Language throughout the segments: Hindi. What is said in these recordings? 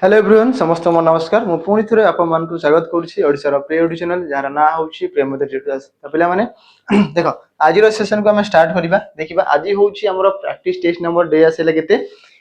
हेलो एवरीवन समस्त मो नमस्कार मु पुणी थे आपण मानक स्वागत करुच्ची ओडिशार प्रिय यूट्यूब चैनल जार ना हूँ प्रेम ट्यूटोरियल्स। तो पे देख आज सेशन को आम स्टार्ट करवा देखा आज हूँ आम प्रैक्टिस टेस्ट नंबर डे आसला के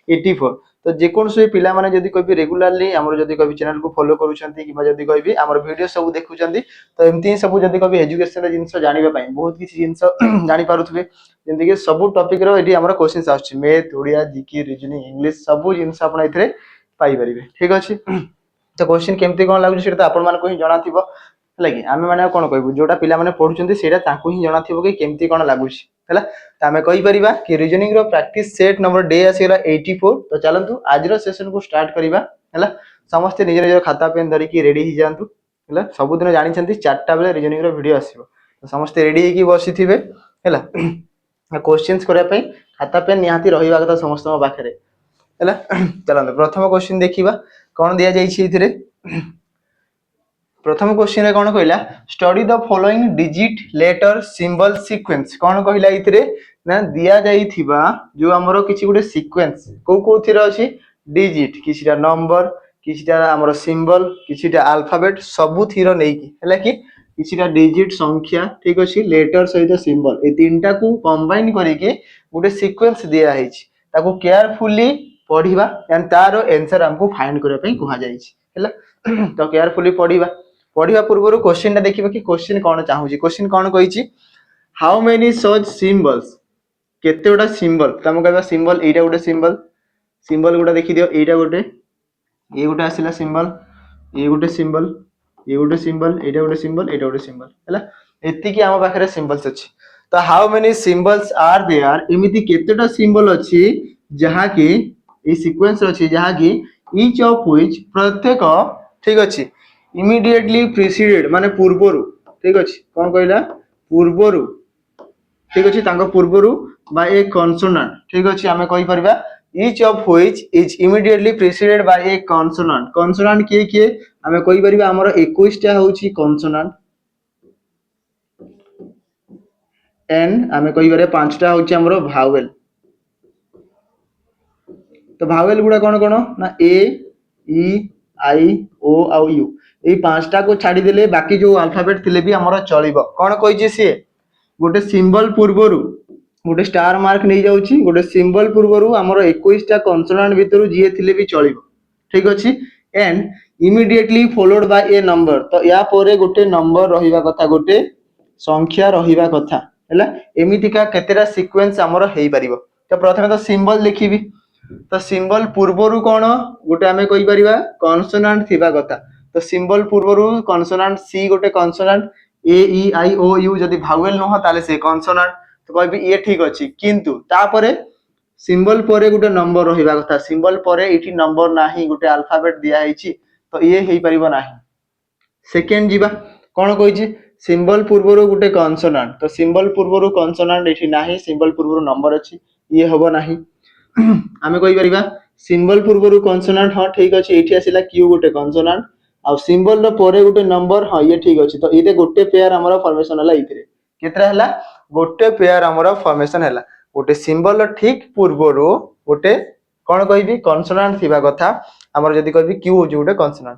84। तो जेकोसी पिला माने जदि कोई रेगुलारली आमर जदि कोई चैनल को फॉलो करूछंती कि जदि कोई आमर वीडियो सब देखुछंती तो एमती सब जदि कोई एजुकेशन जिंस जानिबा पई बहुत किसी जिंस जानि पारुथबे जेंति कि सब टॉपिक रो एडी आमर क्वेश्चंस आछी math Odia GK reasoning English सब जिंस आपण एथरे पाई परिबे। ठीक अछि तो क्वेश्चन केमती कोन लागु सेटा आपण मान को ही जणा थिबो हला कि आमे माने कोन कहबो जोटा पिला माने पढुचंती सेटा तांको ही जणा थिबो कि केमती कोन लागु छी हला। त आमे कहि परिबा कि रीजनिंग रो प्रैक्टिस सेट नंबर डे आसीला 84। तो चलंतु आज रो सेशन को स्टार्ट करिबा हला। समस्त निज निज खाता पेन धरि कि रेडी ही जांतु हला। सब दिन जानि छंती 4टा बेले रीजनिंग रो वीडियो आसीबो तो समस्त रेडी ही कि बसी थिबे हला। क्वेश्चंस करिया पई खाता पेन निहाती रहिबा कथा समस्त पाखरे हला। चलंतु प्रथम क्वेश्चन देखिबा कोन दिया जाई छी इथिरे। प्रथम क्वेश्चन रे कोन कहला study the following digit letter symbol sequence कोन कहला इथिरे ना दिया जाई थिबा जो हमरो किछि गुटे सीक्वेंस को थिरा अछि डिजिट किछिटा नंबर किछिटा हमरो सिंबल किछिटा अल्फाबेट सब थिरो नै कि हला कि किछिटा डिजिट संख्या ठीक अछि लेटर सहित सिंबल ए तीनटा को कंबाइन करि के गुटे सीक्वेंस दिया है ताको केयरफुली पढ़िबा एंड तारो आंसर हमको फाइंड करे पई कहा जाई छी हला। तो केयरफुली पढ़िबा पूर्व क्वेश्चन देखिबा कि क्वेश्चन कोन चाहू छी। क्वेश्चन कोन कहि छी हाउ मेनी सच सिंबल्स केते गोटा सिंबल तम कहबा सिंबल एटा गोटे सिंबल गोटा देखि दियो एटा गोटे ए गोटे आसिला सिंबल ए गोटे सिंबल ए गोटे सिंबल एटा गोटे सिंबल एटा गोटे सिंबल हला। एति कि हम पाखरे सिंबल्स अछि तो how many symbols are there एमिति केतेटा सिंबल अछि जहा कि ए सीक्वेंस अछि जहा कि ईच ऑफ व्हिच प्रत्येक ठीक अछि इमीडिएटली प्रीसीडेड माने पूर्वरु ठीक अछि कोन कहला पूर्वरु ठीक अछि तांको पूर्वरु बाय ए कॉन्सोनेंट ठीक अछि हमें कहि परबा each of which is immediately preceded by a consonant. Consonant के हमें कहि परबा हमर 21 टा होछि कॉन्सोनेंट एंड हमें कहि परबा 5 टा होछि हमर वावेल। तो वावेल गुडा कोन कोन ना ए ई आई ओ और यू ए पांचटा को छाड़ी देले बाकी जो अल्फाबेट थिले भी हमर चलिबो कोन कहि जे से गोटे सिंबल पूर्वरु गोटे स्टार मार्क नहीं जाउची गोटे सिंबल पूर्वरु हमर 21 टा कॉन्सोनेंट भितरु जिए थिले भी चलिबो ठीक अछि and immediately followed by A number. तो या परे गोटे नंबर रहिबा कथा गोटे संख्या रहिबा कथा हैला एमितिका केतेरा सीक्वेंस हमर हेई परिबो। तो प्रथमे तो सिंबल देखिबी तो सिंबल पूर्वरु कोन गोटे हमें कहि परिबा कॉन्सोनेंट थिबा कथा। तो सिंबल पूर्वरु कॉन्सोनेंट सी गोटे consonant A E I O U जदि वावेल न हो ताले से कॉन्सोनेंट तो कहबी ये ठीक अछि किंतु तापरे सिंबल परे गोटे नंबर रहिबा कथा सिंबल परे एठी नंबर नाही गोटे अल्फाबेट दिया हेछि तो ये हेई परिबो नाही। सेकंड जीवा कोन कहि छी सिंबल पूर्वरु गोटे कॉन्सोनेंट तो सिंबल पूर्वरु कॉन्सोनेंट एठी नाही सिंबल पूर्वरु नंबर अछि ये होबो नाही। आमे कहि परिबा सिंबल पूर्वरु कॉन्सोनेंट हां ठीक अछि एठी आसिला क्यू गोटे कॉन्सोनेंट आ सिंबल रो परे गोटे नंबर हां ये ठीक अछि तो इते गोटे पेयर हमरो फॉर्मेशन हला इथिरे केतरा हला गोटे पेयर हमरो फॉर्मेशन हला गोटे सिंबल रो ठीक पूर्वरु गोटे कोन कहिबी कॉन्सोनेंट थिबा कथा हमर जदी कहबी क्यू हो गोटे कॉन्सोनेंट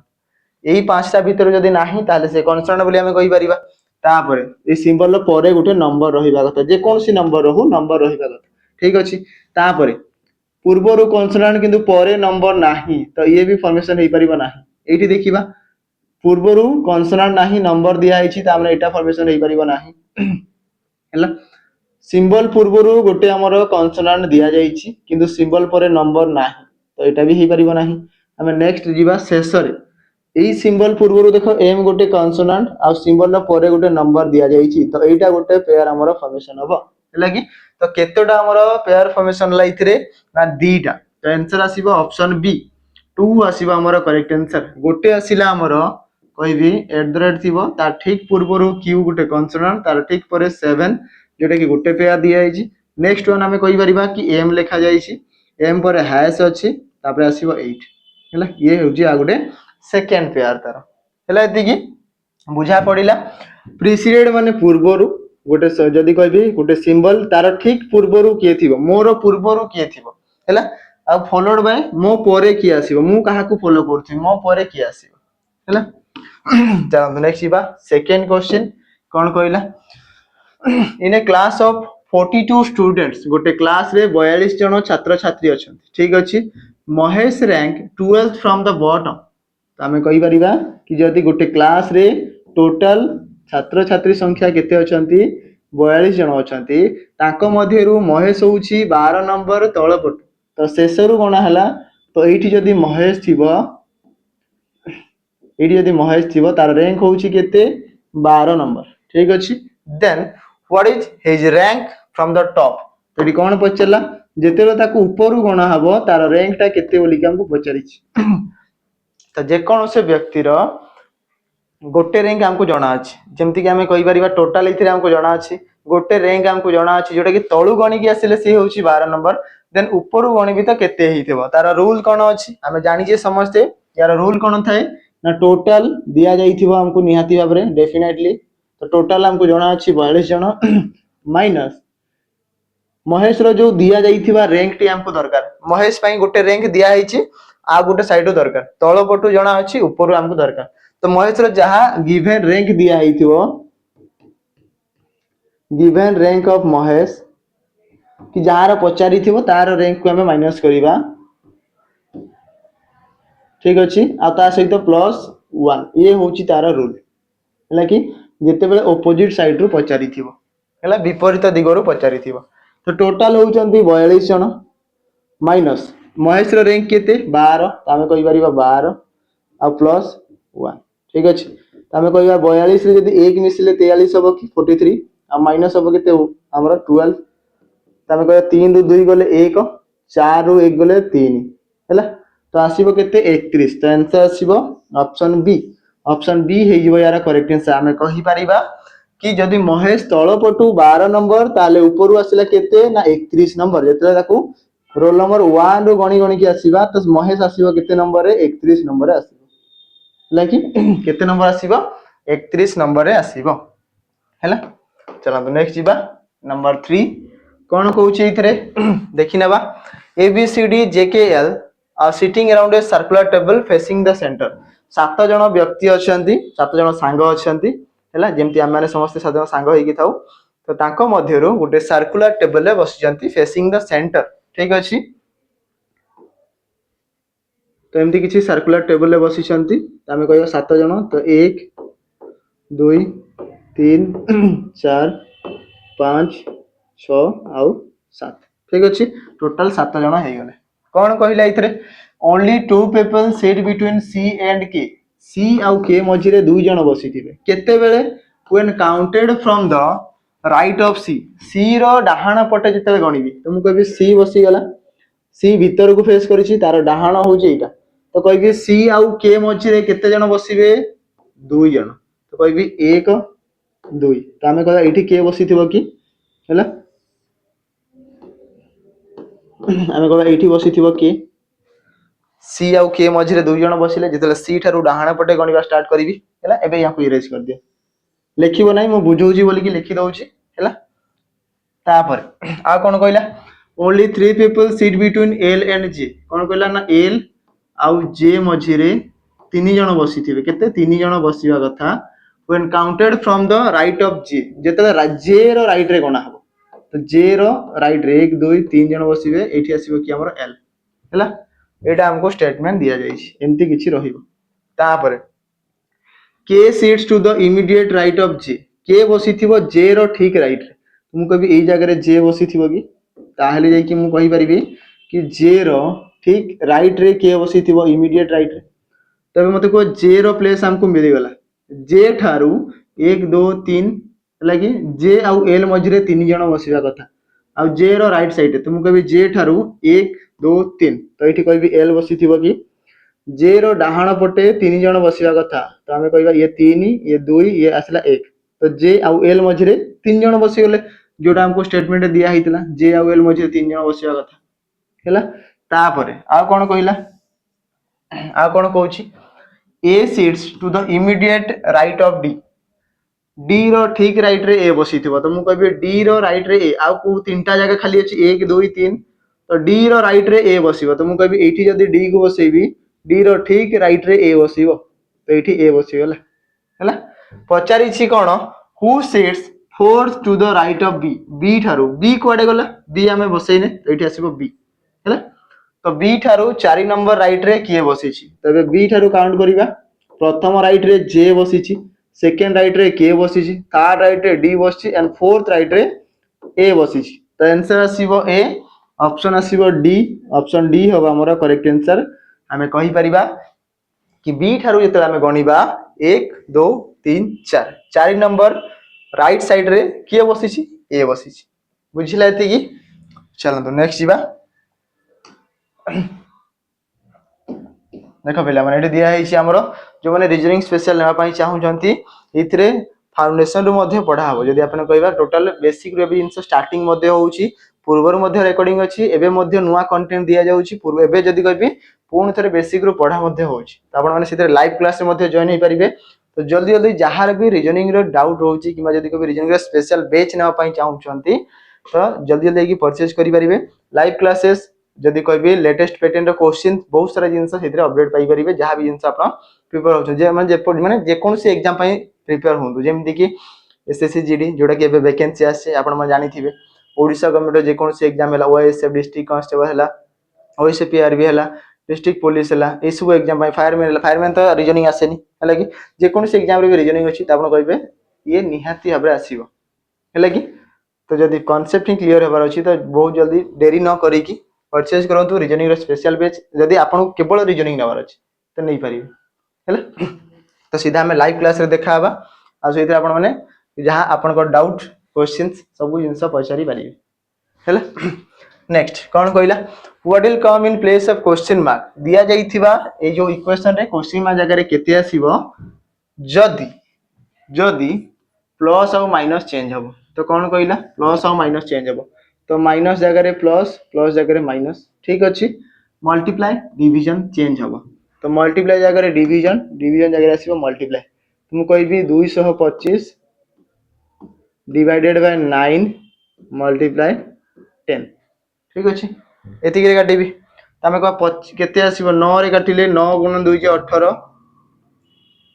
एही पांचटा भीतर जदी नाही ताले से कॉन्सोनेंट बोली हमें कहि परिबा। तापरे ए सिंबल रो परे गोटे नंबर रहिबा कथा जे कोनसी नंबर रहू नंबर रहिबा कथा ठीक अछि। तापरे पूर्वरु कॉन्सोनेंट किंतु परे नंबर नाही तो ये भी फॉर्मेशन हेई परिबा नाही। एठी देखिबा पूर्वरु कॉन्सोनेंट नाही नंबर दिया हेछि त हमरे एटा फॉर्मेशन हेई परिबा नाही हैला। सिंबल पूर्वरु गोटे हमरो कॉन्सोनेंट दिया जाईछि किंतु सिंबल परे नंबर नाही तो एटा भी हेई परिबा नाही। हमें नेक्स्ट जीवा शेषरे एई सिंबल पूर्वरु देखो एम गोटे कॉन्सोनेंट आ सिंबल रो परे गोटे नंबर दिया जाईछि तो एटा गोटे पेयर हमरो फॉर्मेशन हबो हैला कि। तो केतोटा हमरो पेयर फॉर्मेशन ला इथिरे ना दीटा तो आंसर आसीबो ऑप्शन बी 2 आसीबो हमरो करेक्ट आंसर। गोटे आसीला हमरो कहबी @ थिबो तार ठीक पूर्वरु क्यू गोटे कॉन्सोनेंट तार ठीक परे 7 जोटा कि गोटे पेयर दिया हेछि। नेक्स्ट वन हमें कहि परिबा कि एम लिखा जाईछि एम परे हैश अछि तापर आसीबो 8 हैला ये होछि आ गोटे सेकंड पेयर तार हैला एति कि बुझा पड़िला। प्रीसीडेड माने पूर्वरु गोटे जदी कहबी गोटे सिंबल तार ठीक पूर्वरु के थिबो मोर पूर्वरु के थिबो हैला आ फॉलोड बाय मो परे किए आसीबो मु काहा को फॉलो करथि मो परे किए आसीबो हैला चलो नेक्स्ट जीवा सेकंड क्वेश्चन कोन कहला इन ए क्लास ऑफ 42 स्टूडेंट्स गोटे क्लास रे 42 जन छात्र छात्री अछंती ठीक अछि Mahesh rank 12th from the bottom तो आमे कहि परिबा कि जदि गोटे क्लास रे टोटल छात्र छात्री संख्या केते अछंती 42 जन अछंती ताको मध्यरु महेश होउची 12 नंबर तळपट तो शेषरु गणा हला तो एठी जदि महेश थिबो एठी जदि महेश थिबो तार रैंक होउची केते 12 नंबर ठीक अछि then what is his rank from the top तो एठी कोन पचला जेतेबे ताको ऊपरु गणा हबो तार रैंक ता केते बोली हमको पचारिछि तो जे कोन से व्यक्ति रो गोटे रैंक हमको जना अछि जेमति कि हमें कहि परिबा टोटल इथिरे हमको जना अछि गोटे रैंक हमको जना अछि जोटा कि तळु गणी कि आसिले से होउची 12 नंबर देन ऊपरु गणी भी तो केते हिथिबो तार रूल कोन अछि हमें जानि जे समझते यार रूल कोन थाए ना टोटल दिया जाइथिबो हमको निहाती भाबरे डेफिनेटली तो टोटल हमको जना अछि 42 जन माइनस महेश रो जो दिया जाइथिबा रैंक टी हमको दरकार महेश पई गोटे रैंक दिया हिची आ गोटे साइड दरकार तळ पटु जना अछि ऊपर हमको दरकार तो महेश रो जहा गिवन रैंक दिया हिथिबो गिवन रैंक ऑफ महेश कि जहार पचारि थिबो तार रैंक को हमें माइनस करिबा ठीक अछि आ ता सहित प्लस 1 ये होची तार रूल हला कि जेते बेले ऑपोजिट साइड रु पचारि थिबो हला विपरीत दिगरु पचारि थिबो तो टोटल होउचंती 42 जन माइनस महेश रो रैंक केते 12 तो हमें कहि परिबा 12 आ प्लस 1 ठीक अछि तो हमें कहिबा 42 रे यदि 1 मिसिले 43 होबो कि 43 आ माइनस होबो केते हमरा 12 तो हमें कहिबा 3 रु 2 गले 1 4 रु 1 गले 3 हैला तो आसीबो केते 31 तो आंसर आसीबो ऑप्शन बी हे जिवो यार करेक्ट आंसर हमें कहि परिबा कि जदि महेश तळपटु 12 नंबर ताले ऊपरु आसिला केते ना 31 नंबर जेतले ताकू रोल नंबर 1 रु गणी गणी कि आसीबा तो महेश आसीबो केते नंबर रे 31 नंबर रे आसीबो लाकी केते नंबर आसीबो 31 नंबर रे आसीबो हैला चला तो नेक्स्ट जीबा नंबर 3 कोन कहउची इथरे देखि नेबा ABCD JKL are sitting around a circular table facing the centre सात जन व्यक्ति अछंती सात जन सांग अछंती हैला जेमति हम माने समस्त सात जन सांग होई कि थाउ तो तांको मध्यरु गुटे सर्कुलर टेबल रे बसिजंती फेसिंग द सेंटर ठीक अछि तो एमती किछि सर्कुलर टेबल रे बसिजंती हमें कहयो सात जन तो 1 2 3 4 5 6 आउ 7 ठीक अछि टोटल 7 जन हे गले कोन कहिला इथरे only two people sit between C and K C आउ K मझी रे दुई जन बसिथिबे केते बेले when counted from the right of C रो डाहाण पटे जते गणिबी तो मु कहबी C बसी गला C भीतर को फेस करिछि तार डाहाण होउची एटा तो कहबी C आउ K मझी रे केते जन बसिबे दुई जन तो कहबी 1 2 तो हमें कहला एठी K बसिथिबो कि हैला हमें कहला एठी बसिथिबो K C आउ K मझी रे दुई जन बसिले जेतले C ठारू डाहाण पटे गणिबा स्टार्ट करबी हैला एबे याकू इरेज कर दिया लिखिबो नै मु बुझौजी बोली कि लिखि दउची हैला तापर आ कोन कहला only 3 people sit between L and J कोन कहला ना L आउ J मझी रे तीन जन बसिथिबे केते तीन जन बसिबा कथा when counted from the right of J जेतले J रो राइट रे गणा हबो तो J रो राइट रे 1 2 3 जन बसिबे एठी आसीबो कि हमर L हैला एटा हमको स्टेटमेंट दिया जाइछि एमती किछि रहिबो तापर K sits to the immediate right of J K बसिथिबो J रो ठीक राइट रे तुम कभी एई जगह रे J बसिथिबो कि ताहले जाई कि मु कहि परिबी कि J रो ठीक राइट रे K बसिथिबो इमीडिएट राइट रे तबे मते को J रो प्लेस हमको मिली गला J ठारू 1 2 3 लागि J आउ L मझी रे तीन जण बसिबा कथा आउ J रो राइट साइड रे तुम कभी J ठारू 1 2 3 तो एठी कहबी L बसिथिबो कि J रो डाहाण पटे तीन जण बसिबा कथा तो हमें कहबा ये 3 ये 2 ये आसला 1 तो J आउ L मझी रे तीन जण बसि गले जोटा हमको स्टेटमेंट दिया हितला J आउ L मझी रे तीन जण बसिबा कथा हैला तापरे आ कोन कहिला आ कोन कहूची A sits to the immediate right of D D रो ठीक राइट रे A बसिथिबो तो मु कहबी D रो राइट रे A आ को तीनटा जगह खाली अछि 1 2 3 तो डी रो राइट रे ए बसिबो तो मु कहबी एठी जदी डी को बसेबी डी रो ठीक राइट रे ए बसिबो तो एठी ए बसिगला हैला पचारि छी कोन who sits fourth to the right of B B ठारू बी कोडे गला बी हमें बसैने तो एठी आसीबो बी हैला तो बी ठारू 4 नंबर राइट रे किए बसी छी तबे बी ठारू काउंट करिबा प्रथम राइट रे जे बसी छी सेकंड राइट रे के बसी छी थर्ड राइट रे डी बसी एंड फोर्थ राइट रे ए बसी छी तो आंसर आसीबो ए ऑप्शन आसीबो डी ऑप्शन डी होबा हमर करेक्ट आंसर हमें कहि परिबा कि बी ठारू जते हमें गणिबा 1 2 3 4 4 नंबर राइट साइड रे किए बसी छी ए बसी छी बुझिला एते की चलो तो नेक्स्ट जीवा देखो पिला माने एटे दिया है हमरो जो माने रीजनिंग स्पेशल लेवा पई चाहू जंती इथरे फाउंडेशन रु मध्ये पढ़ा हबो जदी आपन कहबा टोटल बेसिक रु भी इनसो स्टार्टिंग मध्ये होउची पूर्व रु मध्ये रेकॉर्डिंग अछि एबे मध्ये नुवा कंटेंट दिया जाउची पूर्व एबे जदी कहबी पूर्ण थरे बेसिक रु पढ़ा मध्ये होउची त आपन माने सिते लाइव क्लास रे मध्ये जॉइन हे परिबे तो जल्दी जल्दी जहार भी रीजनिंग रो डाउट होउची किबा जदी कहबी रीजनिंग रो स्पेशल बैच नेवा पई चाहू छंती तो जल्दी जल्दी की परचेज करि परिबे लाइव क्लासेस जदी कहबी लेटेस्ट पैटर्न रो क्वेश्चन बहुत सारा जिंस सिते अपडेट पाई परिबे जहां भी जिंस आपन प्रिपेयर हो जे माने जे कोन से एग्जाम पई प्रिपेयर होंदु जेमति कि एसएससी जीडी जोडा के एबे वैकेंसी आसे आपन म जानि थिबे ओडिसा गवर्नमेंट जे कोन से एग्जाम हला ओएसएफ डिस्ट्रिक्ट कांस्टेबल हला ओएसएफ पीआरबी हला डिस्ट्रिक्ट पुलिस हला ए सब एग्जाम पई फायरमैन तो रीजनिंग आसेनी हला कि जे कोन से एग्जाम रे रीजनिंग अछि त आपन कहबे ये निहाती हबरे आसीबो हला कि तो जदी कांसेप्ट ही क्लियर होबार अछि तो बहुत जल्दी देरी न करी कि परचेज करंतु रीजनिंग रो स्पेशल बैच जदी आपन केवल रीजनिंग नबार अछि त नै परिबे हला तो सीधा हमें लाइव क्लास रे देखा हबा आ सहित आपन माने जहां आपन को डाउट क्वेश्चंस सब जिंस पचारि परिबे हला नेक्स्ट कोन कहला what will come in place of question mark दिया जाइथिबा ए जो इक्वेशन रे क्वेश्चन मार्क जगह रे केते आसीबो जदी जदी प्लस और माइनस चेंज हबो तो कोन कहला प्लस और माइनस चेंज हबो तो माइनस जगह रे प्लस प्लस जगह रे माइनस ठीक अछि मल्टीप्लाई डिवीजन चेंज हबो तो मल्टीप्लाई जगह रे डिवीजन डिवीजन जगह रे आसीबो मल्टीप्लाई तुम कहबी 225 डिवाइडेड बाय 9 मल्टीप्लाई 10 ठीक अछि एति के काटिबी तमे को केते आसीबो 9 रे काटिले 9 गुणन 2 के 18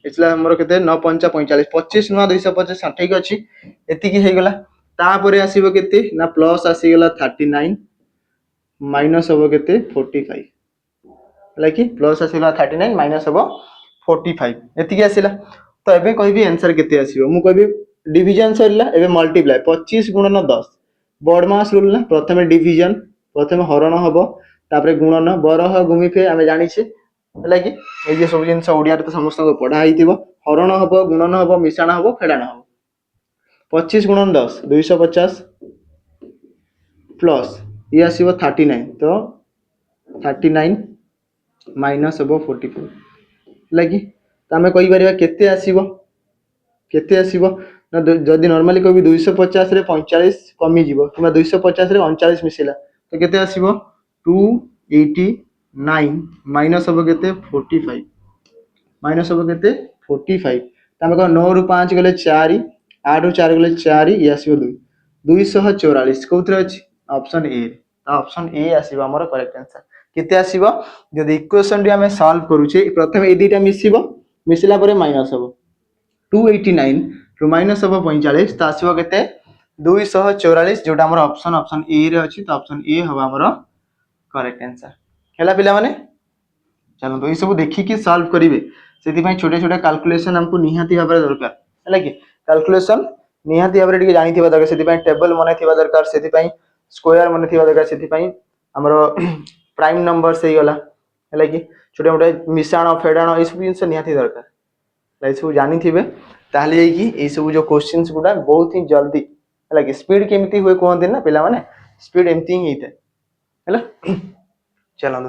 इसला हमरो केते 9 5 45 25 नुआ 250 ठीक अछि एति की हे गला तापरे आसीबो केते ना प्लस आसी गला 39 माइनस होबो केते 45 लाइक प्लस आसीला 39 माइनस होबो 45 एति की आसीला तो एबे कहबी आंसर केते आसीबो मु कहबी डिवीजन सरला एबे मल्टीप्लाई 25 गुणन 10 बडमास रूल ना प्रथमे डिवीजन प्रथमे हरण हबो तापरे गुणन बरह गुमिफे हमें जानि छे हला कि ए जे सब जिंस ओडिया रे तो समस्त को पढा आइतिबो हरण हबो गुणन हबो मिश्रण हबो फेडाण हबो 25 गुणन 10 250 प्लस ये आसीबो 39 तो 39 माइनस हबो 44 लागी त हमें कहि परिबा केते आसीबो ना जदी नॉर्मली कोबी 250 रे 45 कमी जीवो किबा 250 रे 39 मिसिला तो केते आसीबो 289 माइनस हबो केते 45 माइनस हबो केते 45 त हमें को 9 रु 5 गले 4 8 रु 4 गले 4 ये आसीबो 2 244 कोथरे अछि ऑप्शन ए त ऑप्शन ए आसीबो हमर करेक्ट आंसर केते आसीबो जदी इक्वेशन रे हमें सॉल्व करूचे प्रथम ए दुटा मिसिबो मिसिला परे माइनस हबो 289 रु माइनस हबो 45 त आसीबो केते 244 जोटा हमर ऑप्शन ए रे अछि त ऑप्शन ए हबो हमर करेक्ट आंसर हैला पिला माने चलो तो ई सब देखि कि सॉल्व करिवे सेति भाई छोटे छोटे कैलकुलेशन हमको निहाती भाबरे दरकार हैला कि कैलकुलेशन निहाती भाबरे टिके जानि थिबा दरकार सेति भाई टेबल मने थिबा दरकार सेति भाई स्क्वायर मने थिबा दरकार सेति भाई हमरो प्राइम नंबर से गला हैला कि छोटे मोटे मिश्रण फेडाण ई सब जिंस निहाती दरकार लाई सब जानि थिबे ताहले कि ए सब जो क्वेश्चंस गुडा बहुत ही जल्दी हैला कि स्पीड केमिति होय कोहन ना पिला माने स्पीड एमती ही हेते हैला चलो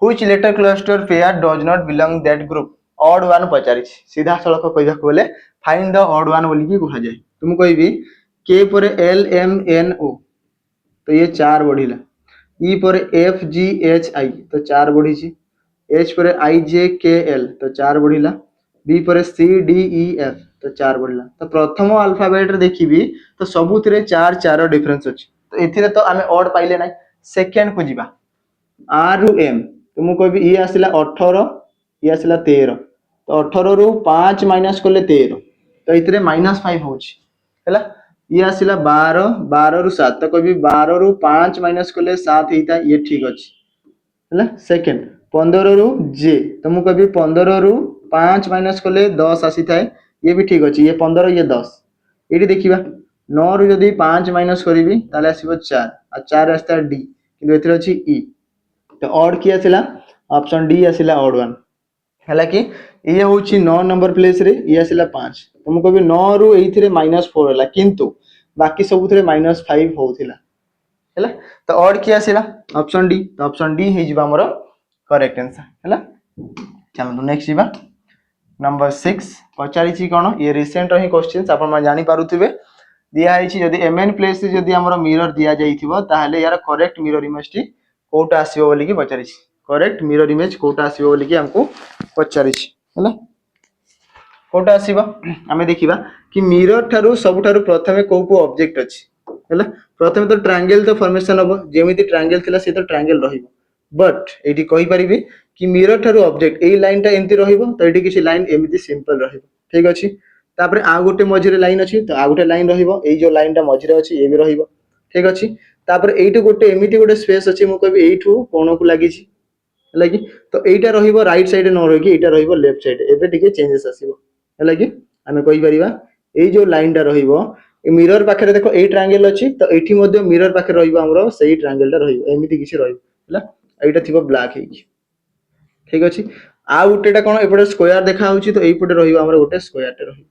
which letter cluster pair does not belong that group odd one पचारि सीधा सड़क कहबा बोले फाइंड द ऑड वन बोली की कहा जाय तुम कहबी के पर एल एम एन ओ तो ये 4 बढ़िला ई पर एफ जी एच आई तो 4 बढ़ी छी एच पर आई जे के एल तो 4 बढ़िला बी पर सी डी ई एफ तो 4 बढ़िला तो प्रथम अल्फाबेट रे देखिबी तो सबुतरे 4 4 डिफरेंस अछि तो एथिरे तो हमें ऑड पाइले नै सेकेंड को जीवा आर रु एम तो मु कहबी ये आसिला 18 ये आसिला 13 तो 18 रु 5 माइनस कले 13 तो इतरे -5 होची हैला ये आसिला 12 12 रु 7 तो कहबी 12 रु 5 माइनस कले 7 हेता ये ठीक अछि हैला सेकेंड 15 रु जे तो मु कहबी 15 रु 5 माइनस कले 10 आसी थाए ये भी ठीक अछि ये 15 ये 10 एटी देखिबा 9 रु जदी 5 माइनस करिवि ताले आसीबो 4 आ 4 आस्ता डी किंतु एथरे अछि ई तो ऑड किया आसिला ऑप्शन डी आसिला ऑड 1 हैला कि ये होची 9 नंबर प्लेस रे ये आसिला 5 तो मु कहबी 9 रु एथिरे -4 हला किंतु बाकी सब थरे -5 होउथिला हैला तो ऑड किया आसिला ऑप्शन डी तो ऑप्शन डी हे जिबा हमर करेक्ट आंसर हैला चलो नेक्स्ट जिबा नंबर 6 पचारी छी कोन ये रिसेंट ही क्वेश्चंस आपण मा जानि पारुथिबे दिया है जदि एमएन प्लेस से जदि हमर मिरर दिया जाइथिबो ताहले यार करेक्ट मिरर इमेज टी कोटा आसीबो बोली कि पचारी छी करेक्ट मिरर इमेज कोटा आसीबो बोली कि हमको पचारी छी हैला कोटा आसीबो हमें देखिबा कि मिरर थारु सब थारु प्रथमे को ऑब्जेक्ट अछि हैला प्रथमे तो ट्रायंगल तो फॉर्मेशन हबो जेमिति ट्रायंगल थिला से तो ट्रायंगल रहिबो बट एटी कहि परिबे कि mirror Tharu object A line ता एंती रहिबो तो एटी किछि लाइन एमिति सिंपल रहिबो ठीक अछि तापरे आ गोटे मझिरे लाइन अछि तो आ गोटे लाइन रहिबो एई जो लाइन ता मझिरे अछि ए भी रहिबो ठीक अछि तापरे एइटु गोटे एमिति गोटे स्पेस अछि मु कहबी एइठु कोन को लागि छी हैला कि तो एइटा रहिबो राइट साइड न रहि कि एइटा रहिबो लेफ्ट साइड एबे टिके चेंजेस आसीबो हैला कि हमें कहि परिबा एई जो लाइन ता रहिबो ए मिरर पाखरे देखो एई ट्रायंगल अछि तो एठी मध्ये मिरर पाखरे रहिबो हमरो सेही ट्रायंगल ता रहिबो एमिति किछि रहिबो हैला एइटा थिबो ब्लैक हेइ ठीक अछि आ गोटेटा कोन एपटे स्क्वायर देखा होछि तो एई पटे रहिबो हमरो गोटे स्क्वायर टे रहिबो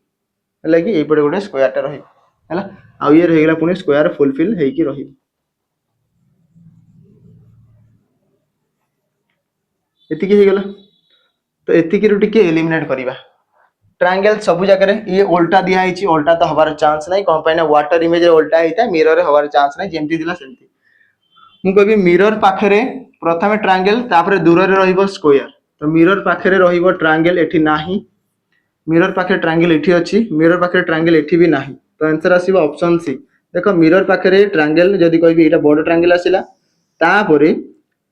हैला कि एई पटे गोटे स्क्वायर टे रहिबो हैला आ ये रहिगला पुनी स्क्वायर फुलफिल हेइ कि रहिबो एतिकी हेगला तो एतिकी रु टिके एलिमिनेट करिबा ट्रायंगल सब जगह रे ये उल्टा दिया हेछि उल्टा तो हबार चांस नै कोन पाइना वाटर इमेज रे उल्टा हेता मिरर रे हबार चांस नै जेमति दिला सेमति मु कहबी मिरर पाखरे प्रथमे ट्रायंगल तापरे दूर रे रहिबो स्क्वायर तो मिरर पाखरे रहिबो ट्रायंगल एठी नाही मिरर पाखरे ट्रायंगल एठी अछि मिरर पाखरे ट्रायंगल एठी भी नाही तो आंसर आसीबो ऑप्शन सी देखो मिरर पाखरे ट्रायंगल जदी कहबी एटा बड़ ट्रायंगल आसिला तापरे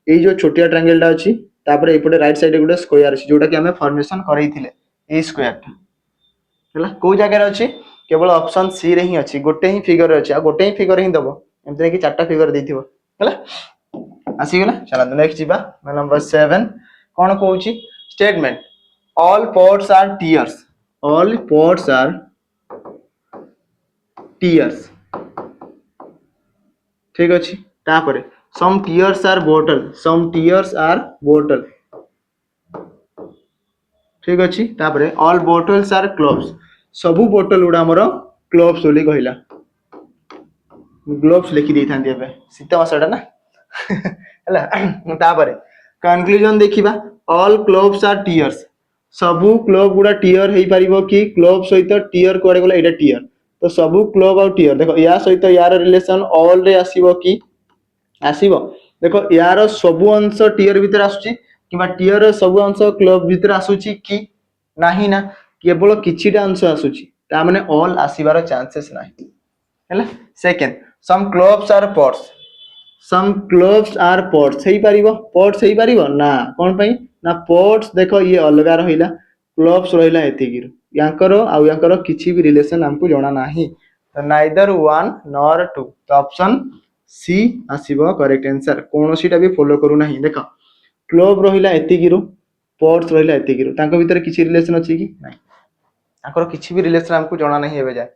एई जो छोटिया ट्रायंगल टा अछि तापरे एपटे राइट साइड गोटे स्क्वायर अछि जोटा कि हमें फॉर्मेशन करैथिले ए स्क्वायर टा हैला को जगह रे अछि केवल ऑप्शन सी रे ही अछि गोटे ही फिगर अछि आ गोटे ही फिगर ही दबो एमते कि चारटा फिगर देथिबो हैला आसी गेला चला नेक्स्ट जिबा नंबर 7 कोन कहूची statement all ports are tears all ports are tears ठीक अछि तापरे some tears are bottle some tears are bottle ठीक अछि तापरे ऑल बोटल्स आर क्लोव्स सबु बोटल उडा हमर क्लोव्स बोली कहिला ग्लोव्स लिखि दै थांती एबे सीता मासडा ना हैला तापरे कंक्लूजन देखिबा ऑल क्लोव्स आर टीयर्स सबु क्लोव गुडा टीयर हेई परिबो कि क्लोव सहित टीयर कोडे गला एटा टीयर तो सबु क्लोव और टीयर देखो या सहित यार रिलेशन ऑल रे आसीबो कि आसीबो देखो यार सबु अंश टीयर भीतर आसुची किबा टीयर सबु अंश क्लोव भीतर आसुची कि नाही ना केवल किछिटा अंश आसुची ता माने ऑल आसीबार चांसेस नाही हैला second some cloves are ports some cloves are ports हेई परिबो ना कोन पई ना पोर्ट्स देखो ये अलगा रहिला क्लोव्स रहिला एतिगिर यांकर आ यांकर किछि भी रिलेशन हमको जणा नाही तो नाइदर 1 नॉर 2 तो ऑप्शन सी आसीबो करेक्ट आंसर कोनोसीटा भी फॉलो करू नाही देखो क्लोव रहिला एतिगिर पोर्ट्स रहिला एतिगिर तांको भीतर किछि रिलेशन अछि कि नाही तांकर किछि भी रिलेशन हमको जणा नाही हेबे जाय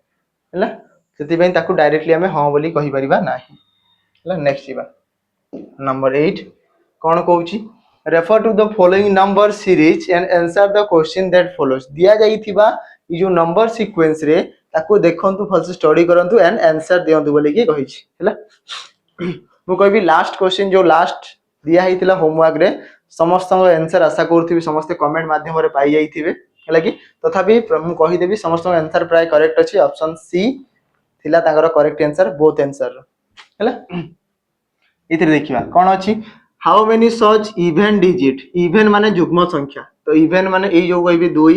हैला सेति पई ताकू डायरेक्टली हमें हां बोली कहि परिबा नाही हैला नेक्स्ट जिबा नंबर 8 कोन कहूची refer to the following number series and answer the question that follows दिया जाईथिबा ई जो नंबर सीक्वेंस रे ताकू देखंतु फलसे स्टडी करंतु एंड आंसर दियंतु बोली कि कहिछि हैला मु कहबी लास्ट क्वेश्चन जो लास्ट दिया हेतिला होमवर्क रे समस्त आंसर आशा करथिबी समस्त कमेंट माध्यम रे पाई जाईथिबे हैला कि तथापि मु कहि देबी समस्त आंसर प्राय करेक्ट अछि ऑप्शन सी थिला तांगर करेक्ट आंसर बोथ आंसर हैला इतरे देखिबा कोन अछि how many such even digit even माने युग्म संख्या तो इवन माने ए जो कहबी 2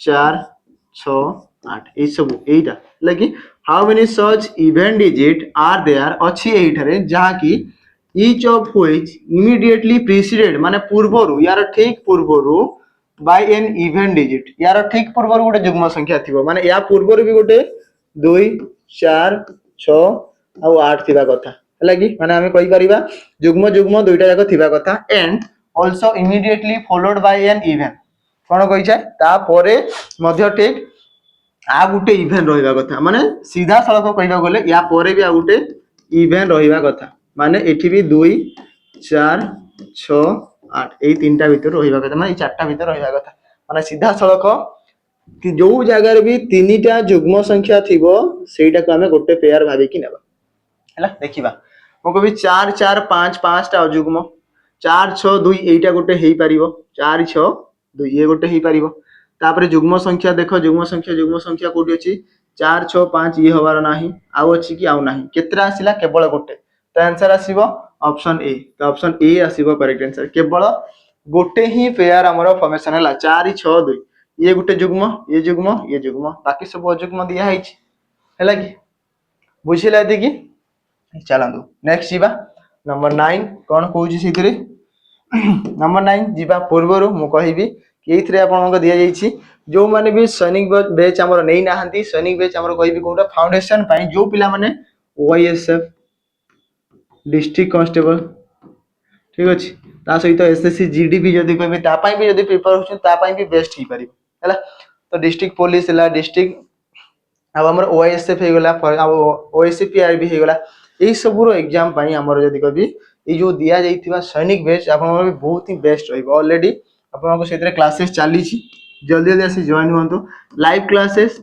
4 6 8 ए सब एटा लगी how many such even digit are there अछि एठारे जहा कि each of which immediately preceded माने पूर्वरु यार ठीक पूर्वरु by an even digit यार ठीक पूर्वरु गोटे जुग्म संख्या थिबो माने या पूर्वरु भी गोटे 2 4 6 ଆଉ 8 थिबा कथा हला कि माने हमें कहि परिबा जुग्म जुग्म दुईटा जाक थिबा कथा and also immediately followed by an even कोन कहि छै ता परे मध्य ठीक आ गोटे इवेंट रहिबा कथा माने सीधा सड़क कहबा गले या परे भी आ गोटे इवेंट रहिबा कथा माने एठी भी 2 4 6 8 एई तीनटा भीतर रहिबा कथा माने ए चारटा भीतर रहिबा कथा माने सीधा सड़क कि जो जगह भी तीनटा जुग्म संख्या थिबो सेटा को हमें गोटे पेयर भाबी कि नेबा हला देखिबा मो कभी 4 4 5 5 टा जुग्म 4 6 2 एटा गोटे हेई परिबो 4 6 2 ये गोटे हेई परिबो तापर जुग्म संख्या देखो जुग्म संख्या कोठी अछि 4 6 5 ये हवार नाही आउ अछि कि आउ नाही केतरा आसिला केवल गोटे तो आंसर आसीबो ऑप्शन ए तो ऑप्शन ए आसीबो करेक्ट आंसर केवल गोटे ही पेयर हमर फॉर्मेशन हला 4 6 2 ये गोटे जुग्म बाकी सब अजुग्म दिया है हला कि बुझिला दि कि चलंदु नेक्स्ट जीवा नंबर 9 कोन कहूची सितरे नंबर 9 जीवा पूर्वरु मु कहिबी कि एथरे आपन दिया जाईची जो माने भी सैनिक बैच हमर नै नाहंती सैनिक बैच हमर कहिबी कोटा फाउंडेशन पई जो पिला माने ओआईएसएफ डिस्ट्रिक्ट कांस्टेबल ठीक अछि ता सहित एसएससी जीडी जदी कहबे ता पई भी जदी प्रिपेयर होछन ता पई भी बेस्ट ही परिबो हला तो डिस्ट्रिक्ट पुलिस हला डिस्ट्रिक्ट अब हमर ओआईएसएफ हे गला ओएससीपीआर भी हे गला एई सब रो एग्जाम पई हमर जदी कहबी ए जो दिया जाईथिबा सैनिक बैच आपन भी बहुत ही बेस्ट रहइबो ऑलरेडी आपन को सेतरे क्लासेस चाली छी जल्दी जल्दी आसी जॉइन होंतु लाइव क्लासेस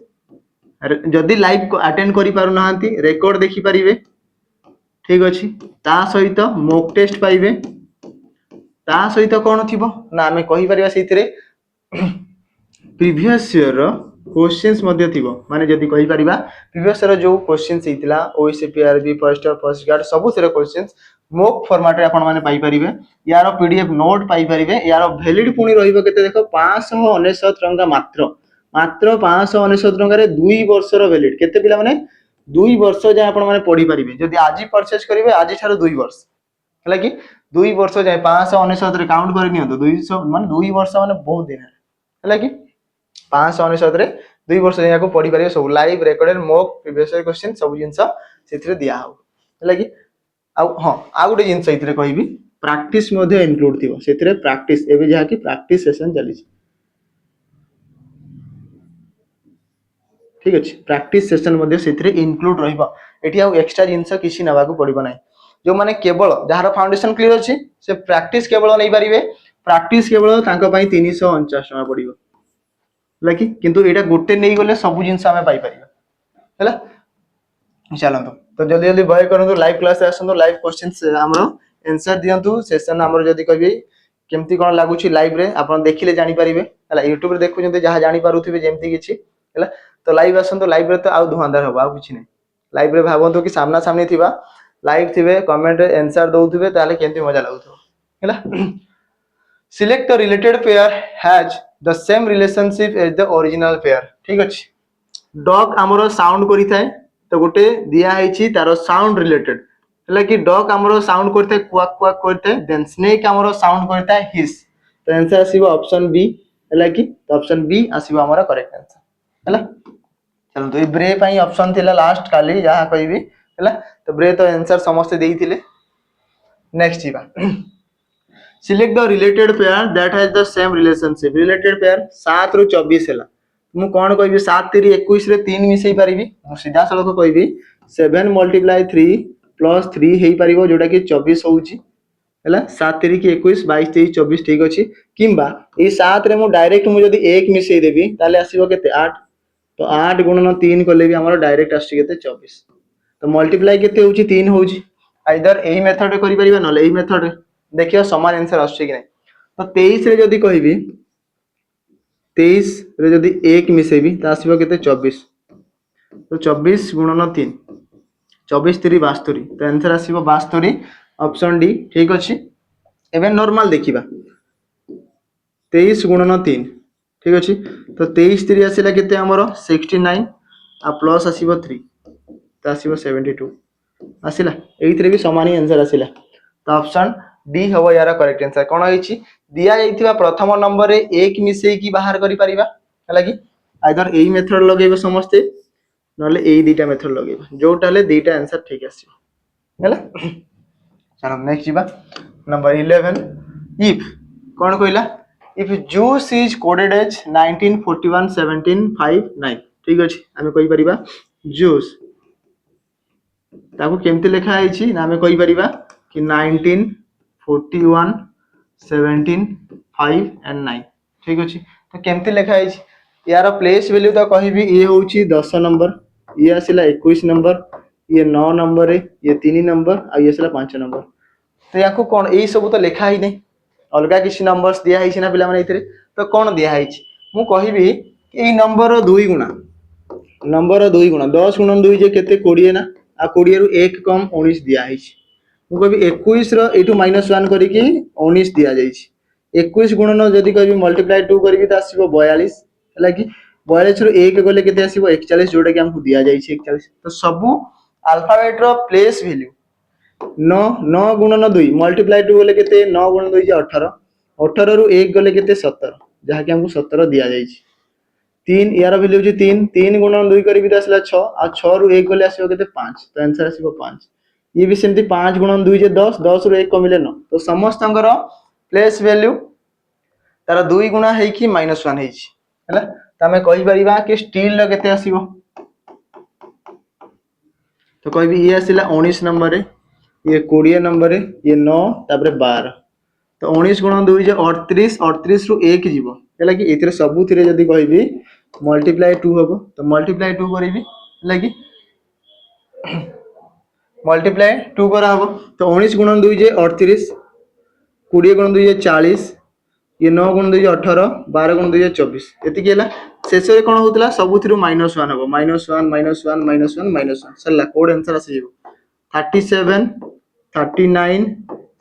जदी लाइव अटेंड करि पारु नाहंती रिकॉर्ड देखि परिबे ठीक अछि ता सहित मॉक टेस्ट पाइबे ता सहित कोन थिबो ना हमें कहि परिबा सेतरे प्रीवियस ईयर रो क्वेश्चंस मध्ये थिबो माने जदी कहि परिबा प्रीवियस ईयर जो क्वेश्चंस हितला ओएससीपीआरबी फॉरेस्ट गार्ड सब सेरे क्वेश्चंस मॉक फॉर्मेट रे आपण माने पाई परिबे यार पीडीएफ नोट पाई परिबे यार वैलिड पुनी रहिबो केते देखो 599 टंका मात्र मात्र 599 टंका रे 2 वर्ष रो वैलिड केते पिला माने 2 वर्ष जाय आपण माने पढी परिबे जदी आजि परचेस करिवे आजि थारो 2 वर्ष हला कि 2 वर्ष जाय 599 रे काउंट करि नियंतो 200 माने 2 वर्ष माने बहुत दिन हला कि 599 रे 2 वर्ष जाय को पढी परिबे सब live recorded mock previous question सब जिंस सेथरे दिया हो हला कि हां आ गुटे जिंस इतरे कहबी प्रैक्टिस मध्ये इंक्लूड थिबो सेथरे प्रैक्टिस एबे जहा कि प्रैक्टिस सेशन चली ठीक अछि प्रैक्टिस सेशन मध्ये सेथरे इंक्लूड रहइबो एठी आ एक्स्ट्रा जिंस किछि नबा को पड़िबो नै जो माने केवल जहार फाउंडेशन क्लियर अछि से प्रैक्टिस केवल नै परिबे प्रैक्टिस केवल तांको पई 349 टका पड़िबो लकी किंतु एटा गोटे नै गले सब जिंस हमें पाई परिबो हला चलंतु तो जल्दी जल्दी बय करंतु लाइव क्लास आसंतु लाइव क्वेश्चंस हमरो आंसर दियंतु सेशन हमरो जदी कहबी केमती कोन लागुची लाइव रे आपण देखिले जानि परिबे हला YouTube रे देखु जंते जहा जानि पारुथिबे जेमती किछि हला तो लाइव आसंतु लाइव रे तो आउ धुआंदार होबा आ किछि नै लाइव रे भाबंतु कि सामना सामने थिबा लाइव थिबे कमेंट रे आंसर दउथिबे ताले केमती मजा लागुथो हला select the related pair has the same relationship as the original pair ठीक अछि डॉग हमरो साउंड करि थाए तो गोटे दिया है तार साउंड रिलेटेड है कि डॉग हमरो साउंड करते क्वाक क्वाक करते देन स्नेक हमरो साउंड करता है हिस तो आंसर आसीबो ऑप्शन बी है कि तो ऑप्शन बी आसीबो हमरो करेक्ट आंसर है चलो तो ए ब्रे पई ऑप्शन थिला लास्ट काली जहा कहबी है तो ब्रे तो आंसर समस्त देइथिले नेक्स्ट जीवा select the related pair that has the same relationship related pair 7 रु 24 हैला मु कोन कहबी 7 3 21 रे 3 मिसई परिबी मु सीधा सळक कहबी 7 × 3 + 3 हेई परिबो जोटा कि 24 होउची हैला 7 3 की 21 22 23 24 ठीक अछि किंबा ए 7 रे मु डायरेक्ट मु जदी 1 मिसई देबी ताले आसीबो केते 8 तो 8 × 3 करले भी हमर डायरेक्ट आसी केते 24 तो मल्टीप्लाई केते होउची 3 होउची आइदर एही मेथड रे करि परिबा नले एही मेथड रे देखियो समान आंसर आसी कि नै तो 23 रे जदी कहबी 23 रे जदी 1 मिसेबी त आसीबो केते 24 तो 24 × 3 24 3 72 तो आंसर आसीबो 72 ऑप्शन डी ठीक अछि एबे नॉर्मल देखिबा 23 × 3 ठीक अछि तो 23 3 आसीला केते हमरो 69 आ प्लस आसीबो 3 तो आसीबो 72 आसीला एइथरे भी समान ही आंसर आसीला तो ऑप्शन डी हबो यार करेक्ट आंसर। कोन होईची दिया जाइथिबा प्रथम नंबर रे 1 मिसेई की बाहर करि परिबा हला कि आइदर एही मेथड लगेबो समस्ते नले एही दीटा मेथड लगेबो जोटा ले दीटा आंसर ठीक आसीबो हला। चलो नेक्स्ट जीवा नंबर 11 इफ कोन कहला if juice is coded as 1941 1759 ठीक अछि हमें कहि परिबा जूस ताको केमते लिखा आइछि ना हमें कहि परिबा कि 1941 17 5 एंड 9 ठीक अछि। तो केमते लिखा आइछि यार प्लेस वैल्यू तो कहबी ये होउछि 10 नंबर ये आसिला 21 नंबर ये 9 नंबर ये 3 नंबर आ ये आसिला 5 नंबर। तो याको कोन एई सब तो लिखा ही नै अलगा किसी नंबर्स दिया है ना पिला माने इतरे तो कौन दिया है मु कहबी एई नंबर 2 गुणा नंबर 2 गुणा 10 गुणन 2 जे केते 20 ना आ 20 रु 1 कम 19 दिया है मु कहबी 21 रो एटू -1 करी कि 19 दिया जाई 21 गुणन जदी कहबी मल्टीप्लाई 2 करबी त आसीबो 42 हला कि 42 रु 1 गले केते आसीबो 41 जोटा कि हमकु दिया जाई 41। तो सब अल्फाबेट रो प्लेस वैल्यू 9 9 गुणन 2 मल्टीप्लाई 2 गले केते 9 गुणन 2 जे 18 18 रु 1 गले केते 17 जहा कि हमकु 17 दिया जाई 3 यार वैल्यू जे 3 3 गुणन 2 करबी त आसला 6 आ 6 रु 1 गले आसीबो केते 5 तो आंसर आसीबो 5। ये भी सेमती 5 गुणन 2 जे 10 10 रु 1 कमिले 9 तो समस्त अंगर प्लेस वैल्यू तार 2 गुणा है कि -1 है हैला त हमें कहि परिबा कि स्टील लो केते आसीबो तो कहबी ये आसिला 19 नंबर रे ये 20 नंबर रे ये 9 तापर 12 तो 19 गुणन 2 जे 38 38 रु 1 जीवो हैला कि एथिरे सबु थिरे जदी कहबी मल्टीप्लाई 2 हबो तो मल्टीप्लाई 2 करबी हैला कि मल्टीप्लाई 2 करा हबो तो 19 गुणन 2 जे 38 20 गुणन 2 जे 40 ये 9 गुणन 2 जे 18 12 गुणन 2 जे 24 एति केला शेष रे कोन होतला सबु थिरु -1 हबो -1 -1 -1 सरला कोड आंसर आसी जेबो 37 39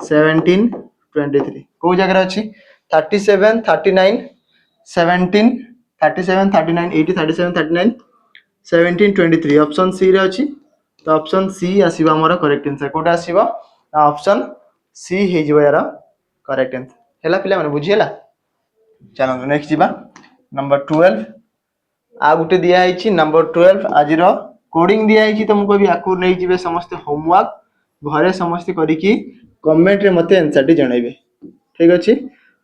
17 23 को जगह अछि 37 39 17 37 39 80 37 39 17 23 ऑप्शन सी रे अछि तो ऑप्शन सी आसीबा हमर करेक्ट आंसर कोटा आसीबा ऑप्शन सी हे जिवो यार करेक्ट आंसर हैला पिला माने बुझियला। चलो नेक्स्ट जीवा नंबर 12 आ गुटे दिया है नंबर 12 आज कोडिंग दिया है तो मुझे आकु नहीं जीवे समस्त होमवर्क घरे समस्त करिकी कमेंट रे मते आंसर टी जणाइबे ठीक अछि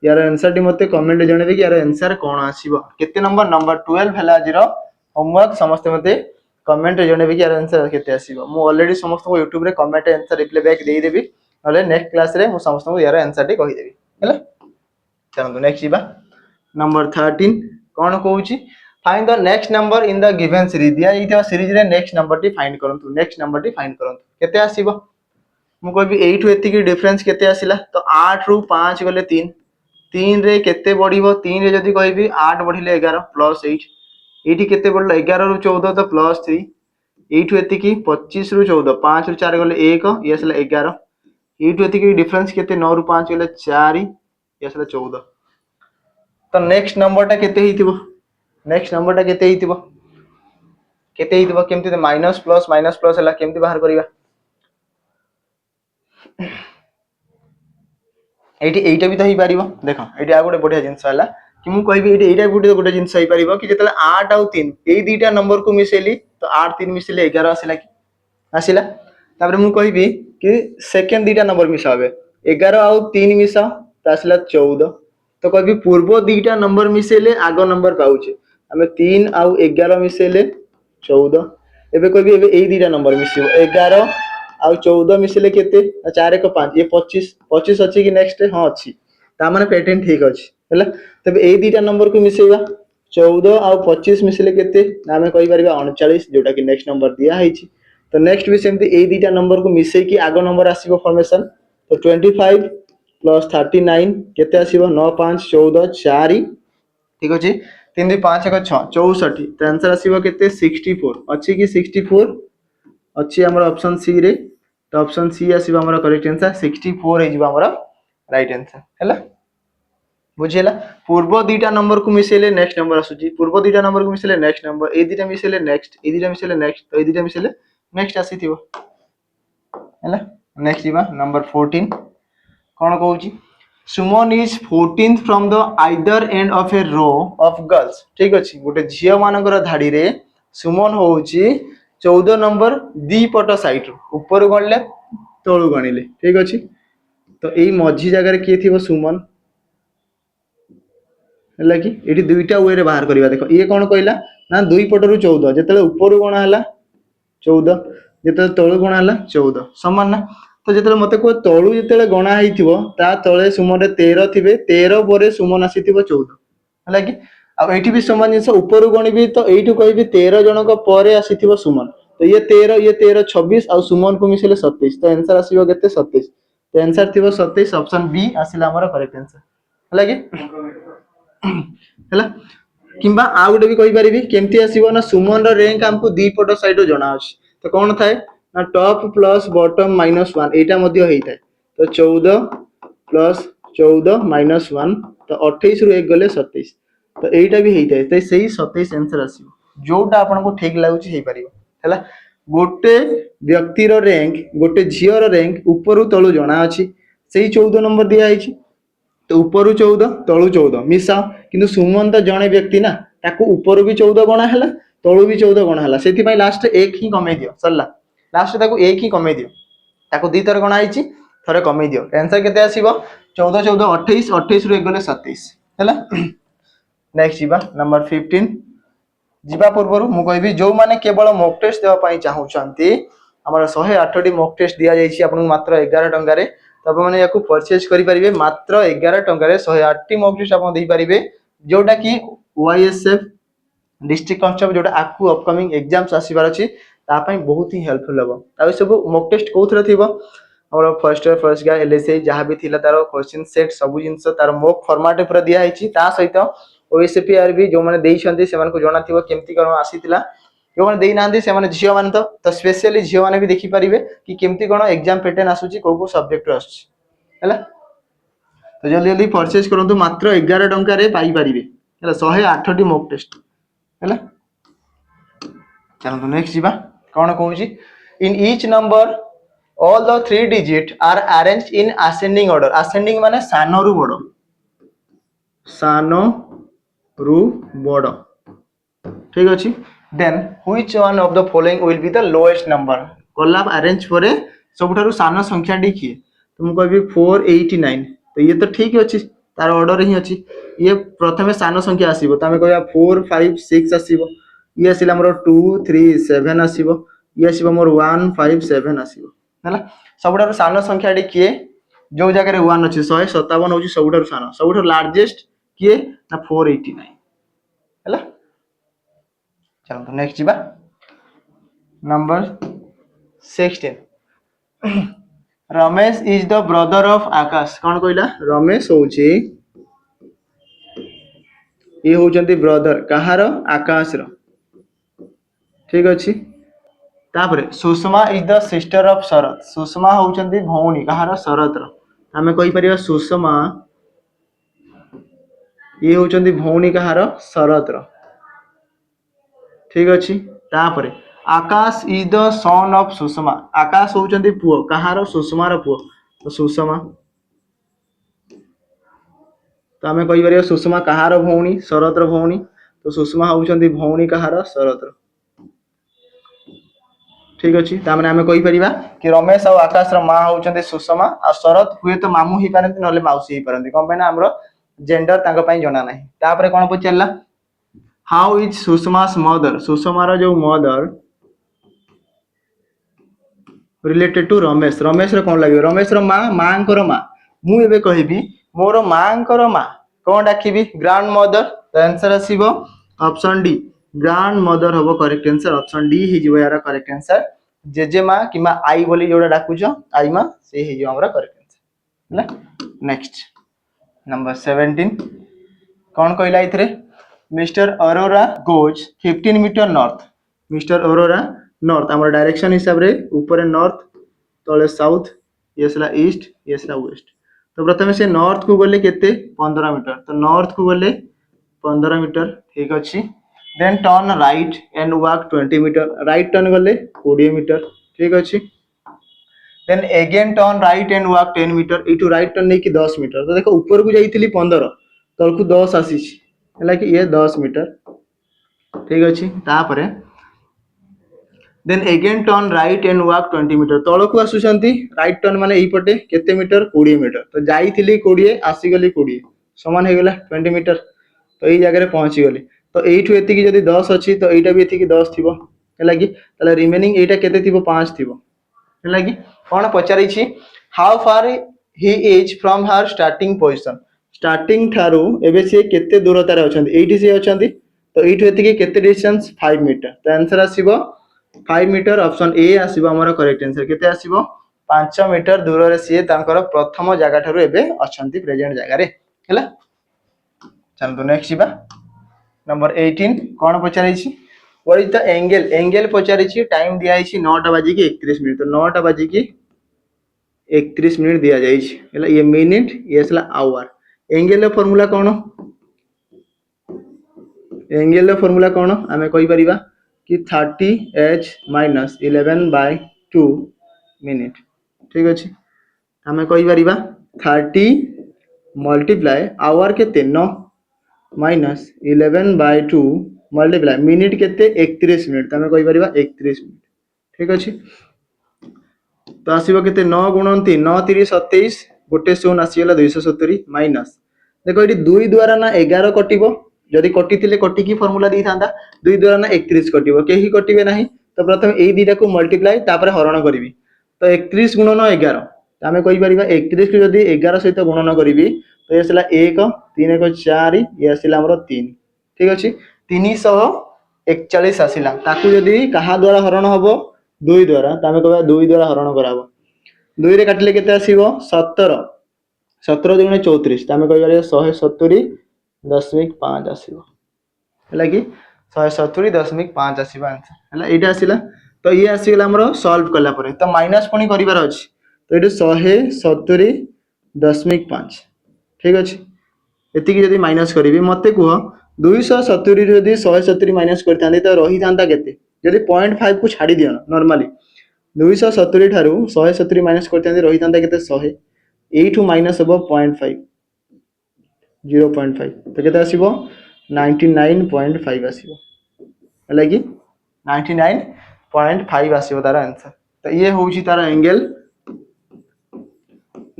यार आंसर टी मते कमेंट रे जणाइबे कि यार आंसर कोन आसीबो केते नंबर नंबर 12 हला आज होमवर्क समस्त मते कमेंट रे जणाइबे कि यार आंसर केते आसीबो मु ऑलरेडी समस्त को YouTube रे कमेंट आंसर रिप्लाई बैक देई देबी नले नेक्स्ट क्लास रे मु समस्त को यार आंसर टी कहि देबी हैला। चलो नेक्स्ट जीवा नंबर 13 कोन कहूची find the next number in the given series दिया इथिवा सीरीज रे नेक्स्ट नंबर टी फाइंड करंतु नेक्स्ट नंबर टी फाइंड करंतु केते आसीबो मु कहबी 8 एति की डिफरेंस केते आसिला तो 8 रु 5 गले 3 3 रे केते बढ़िबो 3 रे जदी कहबी 8 बढ़िले 11 प्लस 8 एठी केते बढ़ला 11 रु 14 तो प्लस 3 8 एति की 25 रु 14 5 रु 4 गले 1 ये आसिला 11 8 एति की डिफरेंस केते 9 रु 5 गले 4 ये आसिला 14 तो नेक्स्ट नंबर टा केते हिथिबो नेक्स्ट नंबर टा केते हिथिबो केमति तो माइनस प्लस हला केमति बाहर करिवा एठी एटा भी तो ही पारिबो देखो एठी आ गोटे बढ़िया जिंस हला कि मु कहबी एठी एटा गोटे जिंस ही पारिबो कि जेतले 8 और 3 एई दुईटा नंबर को मिसेली तो 8 3 मिसेले 11 आसिला कि आसिला तापर मु कहबी कि सेकंड दुईटा नंबर मिसाबे 11 और 3 मिसा तो आसिला 14 तो कहबी पूर्व दुईटा नंबर मिसेले आगो नंबर पाउचे हमें 3 आउ 11 मिसेले 14 एबे कहबी एबे एई दुईटा नंबर मिसिबो 11 आउ 14 मिसेले केते 4 1 5 ये 25 25 अछि कि नेक्स्ट हां अछि ता माने पैटर्न ठीक अछि हैला तबे एई दुईटा नंबर को मिसेबा 14 आउ 25 मिसेले केते ना हमें कहि परिबा 39 जोटा कि नेक्स्ट नंबर दिया हैछि तो नेक्स्ट भी सेमती एई दुईटा नंबर को मिसे कि आगो नंबर आसीबो फॉर्मेशन तो 25 प्लस 39 केते आसीबो 9 5 14 4 ठीक अछि 3 2 5 1 6 64 तो आंसर आसीबो केते 64 अछि कि 64 अछि हमर ऑप्शन सी रे तो ऑप्शन सी आसीबो हमर करेक्ट आंसर 64 हे जिबो हमर राइट आंसर हैला बुझियला पूर्व दुईटा नंबर को मिसेले नेक्स्ट नंबर आसुची पूर्व दुईटा नंबर को मिसेले नेक्स्ट नंबर ए दुईटा मिसेले नेक्स्ट ए दुईटा मिसेले नेक्स्ट तो ए दुईटा मिसेले नेक्स्ट आसीथिबो हैला नेक्स्ट जीवा नंबर 14 कौन कहूँ Suman is 14th from the either end of a row of girls ठीक अच्छे गोटे झील मानकर धाड़ी रे सुमन हूँ 14 नंबर दी पट साइड ऊपर गणले तलू गणिले ठीक अच्छे तो यही मझी जगार किए थी सुमन है कि ये दुईटा वे बाहर करवा देख ये कौन कहला ना दुई पटरू 14 जिते ऊपर गणा है 14 जिते तलू गणा है 14 सामान ना तो जिते मत कह तलू जिते गणा हो तले सुमन 13 थे 13 पर सुमन आसी 14 है कि आईटी भी सामान जिन ऊपर गणिबी तो यू कह 13 जनक पर आसी सुमन तो ये 13 26 आ सुमन को मिसेले 27 तो आंसर आसो के 27 तो आंसर थी 27 ऑप्शन बी आसला करेक्ट आंसर है कि किंबा आ गोटे भी कहीपरि केमती आसो ना सुमन रैंक आमको दी पट साइड जना अच्छे तो कौन थाए ना टॉप प्लस बॉटम -1 एटा मध्य होता है तो 14 प्लस 14 -1 तो 28 रु 1 गले 27 तो यहीटा भी होता है तो सही 27 आंसर आसो जोटा आपको ठीक लगुच है गोटे व्यक्तिर रैंक गोटे झीर रैंक ऊपर तलू जना अच्छी से 14 नंबर दिखाई तो ऊपर 14 तलू 14 मिसाओ किंतु सुमन तो जड़े व्यक्ति ना ताको ऊपर भी 14 गणा है तलू भी 14 गणा है से लास्ट एक ही कमे दियो सरला लास्ट ताको एक ही कमे दियो ताको दी थर गणा है थरे कमे दियो आंसर केते आसीबो 14 14 28 28 रु 1 गले 27 हैला नेक्स्ट जीवा नंबर 15 जीवा पूर्व मु कहबी जो माने केवल मॉक टेस्ट देवा पई चाहउछंती हमर 108 टी मॉक टेस्ट दिया जायछि आपन मात्र 11 टंका रे तब मैंने या परचेज करेंगे मात्र 11 टंका 108 टी मॉक टेस्ट आप देपारे जोटा कि वाईएसएफ डिस्ट्रिक्ट कांस्टेबल जोटा आकु अपकमिंग एग्जाम्स आसबार अच्छी बहुत ही हेल्पफुल हम सब मॉक टेस्ट कौन थी और first year first guy LSI जहाँ भी थी तार क्वेश्चन सेट सब जिन तार मॉक फॉर्मेट पूरा दिखाई सहित ओएसएपीआर भी जो मैंने देते से जना थी केमती कौन आसीला जो मैंने देना से झील मैंने तो स्पेशली झील मैंने भी देखिपारे कि केमती कौन एग्जाम पैटर्न आसूची को सब्जेक्ट आसला तो जल्दी जल्दी परचेज करूँ मात्र 11 टंका पाइपारे 108 टी मॉक टेस्ट है चलो नेक्स्ट जीवा कौन कहूँ in each number all the 3 digit are arrange in ascending order ascending माने सान रु बड़ सान रु बड़ ठीक अच्छे then which one of the following will be the lowest number कला अरेंज पर सबुठारु सान संख्या टी किए तो मुझे कहबी 489 तो ये तो ठीक अच्छी तार ऑर्डर ही अच्छी ये प्रथम सान संख्या आसो तो आम कह 4 5 6 आसो ये आसला मोर 2 3 7 आसो ये आसो मोर 1 5 7 आसो है सबुठारु सान संख्या टी किए जो जगह 1 अच्छे 157 हूँ सबुठारु सान सबुठारु लार्जेस्ट किए ना 489 है चलो तो नेक्स्ट जीवा number 16 Ramesh is the brother of Akash कौन कहला रमेश हूँ ये होचंती ब्रदर कहार आकाश रो ठीक अच्छे तापर Sushma is the sister of Sharat Sushma होचंती भौणी कहार शरत रो आमे कहि परिबा सुषमा ये होचंती भौणी कहार शरत रो ठीक अच्छे तापर Akash is the son of Sushma Akash होचंती पुओ कहार सुषमा रो पुओ तो सुषमा तो आम कहीपर सुषमा कहार भौणी शरत भौणी तो सुषमा होचंती भौणी कहार शरत ठीक अच्छे ताने आम कहीपर कि रमेश और आकाश माँ होचंती सुषमा आ शरत हुए तो मामू ही पारती ना मौसी ही पारती कौन पे आमर जेंडर जना ना तापर कौन पचारा हाउ इज सुषमास मदर सुषमार जो mother related to Ramesh Ramesh कौन लगे रमेश माँ माँ माँ मुझे कहबी मोर माँ माँ कौन डाकबी ग्रांड मदर तो आंसर आसो ऑप्शन डी ग्रांड मदर हम करेक्ट आंसर ऑप्शन डी हो यार करेक्ट आंसर जेजेमा कि आई बोली जोड़ा डाकुच आई माँ से हमारा करेक्ट आंसर है नेक्स्ट नंबर 17 कौन कहला ये mister Arora goes 15 metre north mister Arora north आम डायरेक्शन हिसाब रे ऊपर नॉर्थ तले साउथ ये ईस्ट ये वेस्ट तो प्रथम से नॉर्थ को गले केते 15 मीटर तो नॉर्थ को गले 15 मीटर ठीक अच्छे then turn right and walk 20 metre right turn गले 20 मीटर ठीक अच्छे then again turn right and walk 10 metre इटू राइट टर्न नहीं कि 10 मीटर तो देखो ऊपर को जाइथिली 15 तलकू 10 आसीछि हला कि ये 10 मीटर ठीक अछि तापरे then again turn right and walk 20 metre तलकू आसुचंती राइट टर्न माने एई पटे केते मीटर 20 मीटर तो जाइथिली 20 आसी गली 20 समान हे गेला 20 मीटर तो एई जगह रे पहुंची गली तो एइठु एति की जदी 10 अछि तो एइटा भी एति की 10 थिबो हला कि तले रिमेनिंग एइटा केते थिबो 5 थिबो हला कि कोन पचारि छी how far he is from her starting position starting Tharu एबे से केते दूरता रे अछंती एइठी से अछंती तो एइठु एति की केते डिस्टेंस 5 मीटर तो आंसर आसीबो 5 मीटर ऑप्शन ए आसीबो हमर करेक्ट आंसर केते आसीबो 5 मीटर दूर रे से तांकर प्रथम जगह थारू एबे अछंती प्रेजेंट जगह रे हला चल तो नेक्स्ट जीबा नंबर 18 कोन पचारि छी what is the angle angle पचारि छी टाइम दिया छी 9:31 मिनिट तो 9:31 मिनिट दिया जाई छी हला ये मिनिट ये हला आवर एंगल रो फार्मूला कोन एंगल रो फार्मूला कोन हमें कहि परिबा कि 30h - 11/2 मिनिट ठीक अछि हमें कहि परिबा 30 मल्टीप्लाई आवर केते 9 माइनस 11/2 मल्टीप्लाई मिनिट केते 31 मिनिट तमे कहि परिबा 31 मिनिट ठीक अछि तो आसीबो केते 9 × 3 9 3 27 गोटे शून्य आसीगला 270 माइनस देखो एटी 2 द्वारा ना 11 कटिबो जदि कटिथिले कटि की फार्मूला दी थांदा 2 द्वारा ना 31 कटिबो केही कटिबे नाही तो प्रथम एई दीटा को मल्टीप्लाई तापर हरण करिवि तो 31 × 9 11 तमे कहि परिबा 31 को जदि 11 सहित गुणन करिवि तो एसला 1 3 1 4 ये आसिला हमरो 3 ठीक अछि 341 आसिला ताकू जदि कहा द्वारा हरण हबो 2 द्वारा तमे कहबा 2 द्वारा हरण कराबो 2 रे काटले केते आसीबो 17 17 × 34 तमे कहबा 170.5 आसीबो हला कि 170.5 आसीबा आंसर हला एटा आसिला तो ये आसीगला हमरो सॉल्व कला परे तो माइनस पुनी करिवार अछि तो एटा 170.5 ठीक अछि एति की जदि माइनस करिवि मते कुह 270 रे जदि 170 माइनस करथांदी तो रही थांता केते जदि 0.5 को छाडी दियो नॉर्मली 270 थारू 170 माइनस करथांदी रही थांता केते 100 एठू माइनस हबो 0.5 0.5 तो केते आसीबो 99.5 आसीबो हला कि 99.5 आसीबो तार आंसर तो ये होउची तार एंगल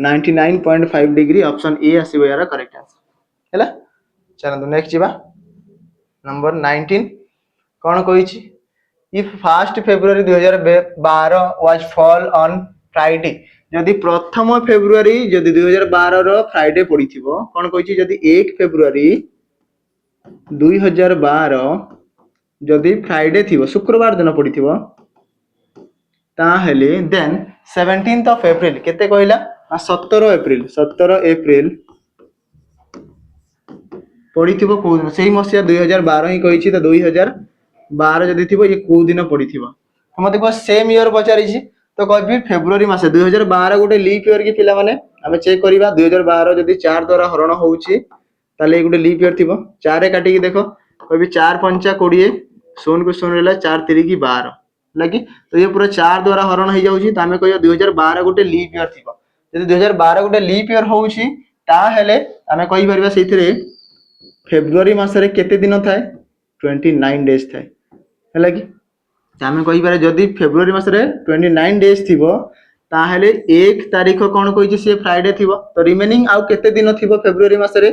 99.5 डिग्री ऑप्शन ए आसीबो यार करेक्ट आंसर हैला चलो नेक्स्ट जीवा नंबर 19 कोन कहिछि if 1 February 2012 was fall on Friday जदि प्रथम फेब्रुअरी जदि 2012 रो फ्राइडे पड़िथिबो कोन कहिछि जदि 1 फेब्रुअरी 2012 जदि फ्राइडे थिबो शुक्रवार दिन पड़िथिबो ताहेले देन 17th ऑफ अप्रैल केते कहला 17 अप्रैल पड़िथिबो को दिन सेही मसिया 2012 ही कहिछि त 2012 जदि थिबो ये को दिन पड़िथिबो तो मते को सेम ईयर पचारि छी तो कहबी फेब्रुअरी मासे 2012 गोटे लीप ईयर की पिला माने हमें चेक करबा 2012 जदि 4 द्वारा हरण होउची ताले गोटे लीप ईयर थिबो 4 रे काटी की देखो कहबी 4 5 20 0 को 0 रहला 4 3 की 12 लगी तो ये पूरा 4 द्वारा हरण हो जाउची त हमें कहयो 2012 गोटे लीप ईयर थिबो जदि 2012 गोटे लीप ईयर होउची ता हेले हमें कहि परबा सेथिरे फेब्रुअरी मासरे केते दिन थाए 29 डेज थाए हला कि आमे कहि पारे जदि फेब्रुअरी मासरे 29 डेज थिबो ताहेले 1 तारिख कोन कहिछि से फ्राइडे थिबो तो रिमेनिंग आउ केते दिन थिबो फेब्रुअरी मासरे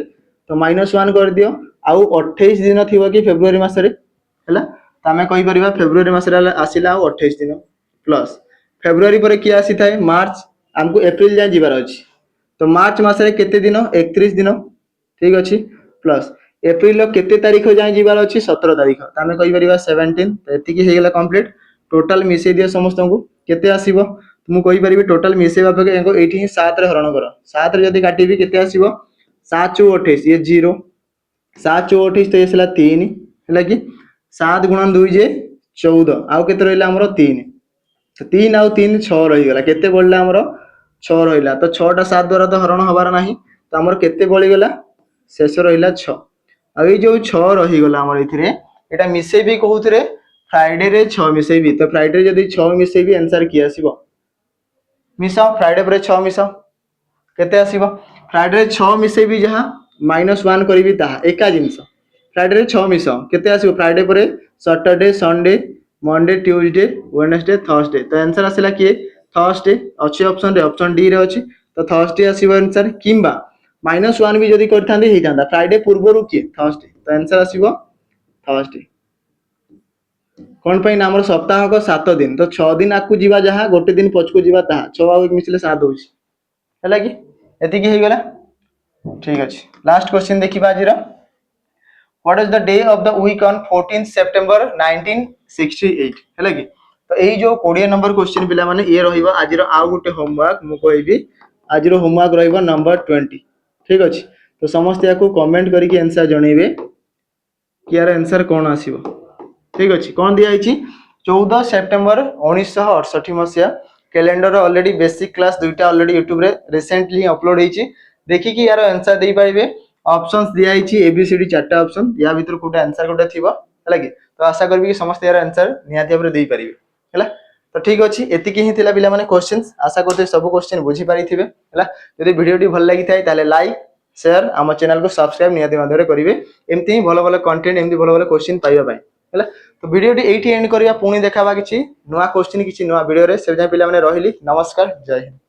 तो -1 कर दियो आउ 28 दिन थिबो कि फेब्रुअरी मासरे हला त आमे कहि परिबा फेब्रुअरी मासरे आसिला आउ 28 दिन प्लस फेब्रुअरी परे कि आसी थाए मार्च हमको अप्रैल जा जिबार अछि तो मार्च मासरे केते दिन 31 दिन ठीक अछि प्लस एप्रिल केते तारीख जाय जिबार अछि 17 तारीख त हमें कहि परिबा 17 त एति की हे गेला कंप्लीट टोटल मिसे दियो समस्त को केते आसीबो मु कहि परिबी टोटल मिसेबा पे एको एठी 7 रे हरण करो 7 रे जदी काटिबी केते आसीबो 7 4 28 ये 0 7 4 28 तो एसला 3 हैला कि 7 × 2 जे 14 आउ केते रहला हमरो 3 तो 3 आउ 3 6 रही गेला केते बोलला हमरो 6 रहिला तो 6 टा 7 द्वारा तो हरण हबार नाही तो हमरो केते बळी गेला शेष रहिला 6 आ ए जो 6 रही गला हमर इथिरे एटा मिसेबी कहउतरे फ्राइडे रे 6 मिसेबी तो फ्राइडे जदी 6 मिसेबी आंसर की आसीबो मिसाओ फ्राइडे पर 6 मिसाओ केते आसीबो फ्राइडे रे 6 मिसेबी जहा -1 करबी ताहा एका जिंस फ्राइडे रे 6 मिसाओ केते आसीबो फ्राइडे पर Saturday Sunday Monday Tuesday Wednesday Thursday तो आंसर आसिला किए थर्सडे अच्छी ऑप्शन रे ऑप्शन डी रे अछि तो थर्सडे आसीबो आंसर किंबा -1 भी जदी करथांदे हेतांदा फ्राइडे पूर्वरु किए थर्सडे तो आंसर आसीबो थर्सडे कौन पाई ना हमर सप्ताह को 7 दिन तो 6 दिन आकु जीवा जहा गोटे दिन पछकु जीवा ताहा 6 आ मिसले 7 होची हैला कि एति की हे गेला ठीक अछि लास्ट क्वेश्चन देखिबा आजिरा what is the day of the week on 14 September 1968 हैला कि तो एई जो 20 नंबर क्वेश्चन पिला माने ये रहिबा आजिरा आ गुटे होमवर्क मु कहबी आजिरो होमवर्क रहिबा नंबर 20 ठीक अछि तो समस्त याकू कमेंट करिके आंसर जणेबे कि यार आंसर कोन आसीबो ठीक अछि कोन दिया आइछि 14 September 1968 मसिया calendar already basic class दुईटा ऑलरेडी YouTube रे रिसेंटली अपलोड हेछि देखि कि यार आंसर देई पाइबे ऑप्शंस दिया आइछि एबीसीडी चारटा ऑप्शन या भीतर कोटे आंसर कोटे थिबो हला कि तो आशा करबी कि समस्त यार आंसर निहाती भाबरे देई परिबे हला तो ठीक अछि एति कि हि थिला बिला माने क्वेश्चंस आशा करते सब क्वेश्चन बुझी पारि थिबे हला यदि वीडियोटी भल लागि थाय ताले लाइक शेयर आम चैनल को सब्सक्राइब निहाती माध्यम करिवे एमती ही भलो भलो कंटेंट एमती भलो भलो क्वेश्चन पाइबा पय हला तो वीडियोटी एठी एंड करिया पुणी देखाबा किछि नुवा क्वेश्चन किछि नुवा वीडियो रे से जाय पिला माने रहिली नमस्कार जय हिंद।